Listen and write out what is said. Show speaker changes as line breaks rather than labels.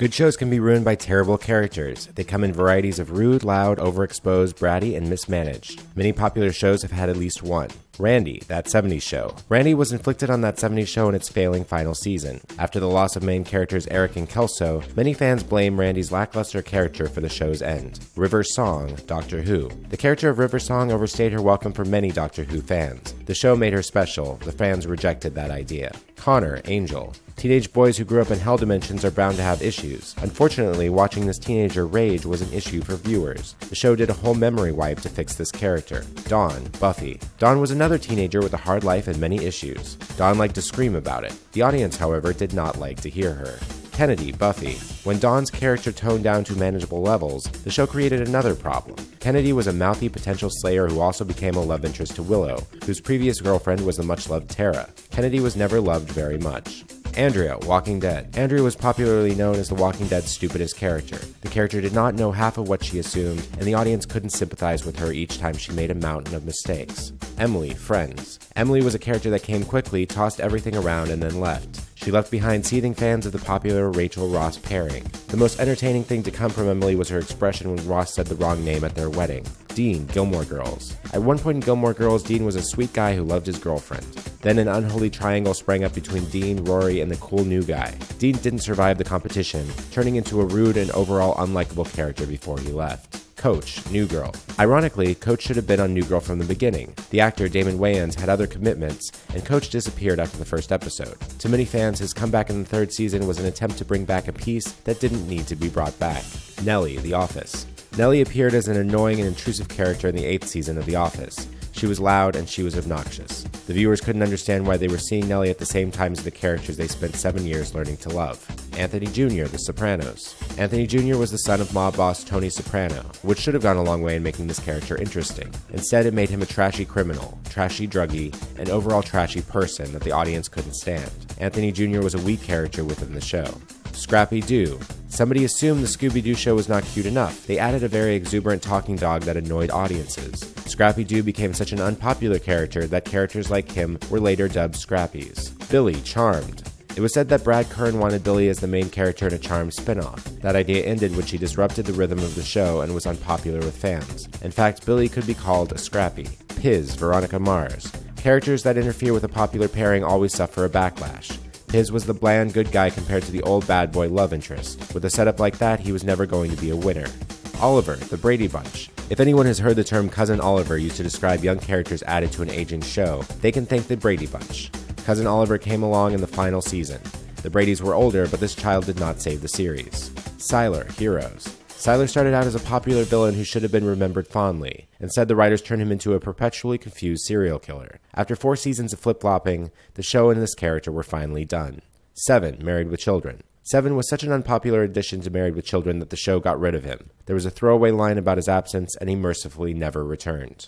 Good shows can be ruined by terrible characters. They come in varieties of rude, loud, overexposed, bratty, and mismanaged. Many popular shows have had at least one. Randy, That 70s Show. Randy was inflicted on That 70s Show in its failing final season. After the loss of main characters Eric and Kelso, many fans blame Randy's lackluster character for the show's end. River Song, Doctor Who. The character of River Song overstayed her welcome for many Doctor Who fans. The show made her special. The fans rejected that idea. Connor, Angel. Teenage boys who grew up in hell dimensions are bound to have issues. Unfortunately, watching this teenager rage was an issue for viewers. The show did a whole memory wipe to fix this character. Dawn, Buffy. Dawn was another teenager with a hard life and many issues. Dawn liked to scream about it. The audience, however, did not like to hear her. Kennedy, Buffy. When Dawn's character toned down to manageable levels, the show created another problem. Kennedy was a mouthy potential slayer who also became a love interest to Willow, whose previous girlfriend was the much-loved Tara. Kennedy was never loved very much. Andrea, Walking Dead. Andrea was popularly known as the Walking Dead's stupidest character. The character did not know half of what she assumed, and the audience couldn't sympathize with her each time she made a mountain of mistakes. Emily, Friends. Emily was a character that came quickly, tossed everything around, and then left. She left behind seething fans of the popular Rachel-Ross pairing. The most entertaining thing to come from Emily was her expression when Ross said the wrong name at their wedding. Dean, Gilmore Girls. At one point in Gilmore Girls, Dean was a sweet guy who loved his girlfriend. Then an unholy triangle sprang up between Dean, Rory, and the cool new guy. Dean didn't survive the competition, turning into a rude and overall unlikable character before he left. Coach, New Girl. Ironically, Coach should have been on New Girl from the beginning. The actor, Damon Wayans, had other commitments, and Coach disappeared after the first episode. To many fans, his comeback in the third season was an attempt to bring back a piece that didn't need to be brought back. Nellie, The Office. Nellie appeared as an annoying and intrusive character in the 8th season of The Office. She was loud and she was obnoxious. The viewers couldn't understand why they were seeing Nellie at the same time as the characters they spent 7 years learning to love. Anthony Jr., The Sopranos. Anthony Jr. was the son of mob boss Tony Soprano, which should have gone a long way in making this character interesting. Instead, it made him a trashy criminal, trashy druggie, and overall trashy person that the audience couldn't stand. Anthony Jr. was a weak character within the show. Scrappy Doo. Somebody assumed the Scooby-Doo show was not cute enough. They added a very exuberant talking dog that annoyed audiences. Scrappy Doo became such an unpopular character that characters like him were later dubbed Scrappies. Billy, Charmed. It was said that Brad Kern wanted Billy as the main character in a Charmed spin-off. That idea ended when she disrupted the rhythm of the show and was unpopular with fans. In fact, Billy could be called a Scrappy. Piz, Veronica Mars. Characters that interfere with a popular pairing always suffer a backlash. Piz was the bland good guy compared to the old bad boy love interest. With a setup like that, he was never going to be a winner. Oliver, the Brady Bunch. If anyone has heard the term Cousin Oliver used to describe young characters added to an aging show, they can thank the Brady Bunch. Cousin Oliver came along in the final season. The Bradys were older, but this child did not save the series. Seiler Heroes. Seiler started out as a popular villain who should have been remembered fondly. Instead, the writers turned him into a perpetually confused serial killer. After 4 seasons of flip-flopping, the show and this character were finally done. 7, Married with Children. 7 was such an unpopular addition to Married with Children that the show got rid of him. There was a throwaway line about his absence, and he mercifully never returned.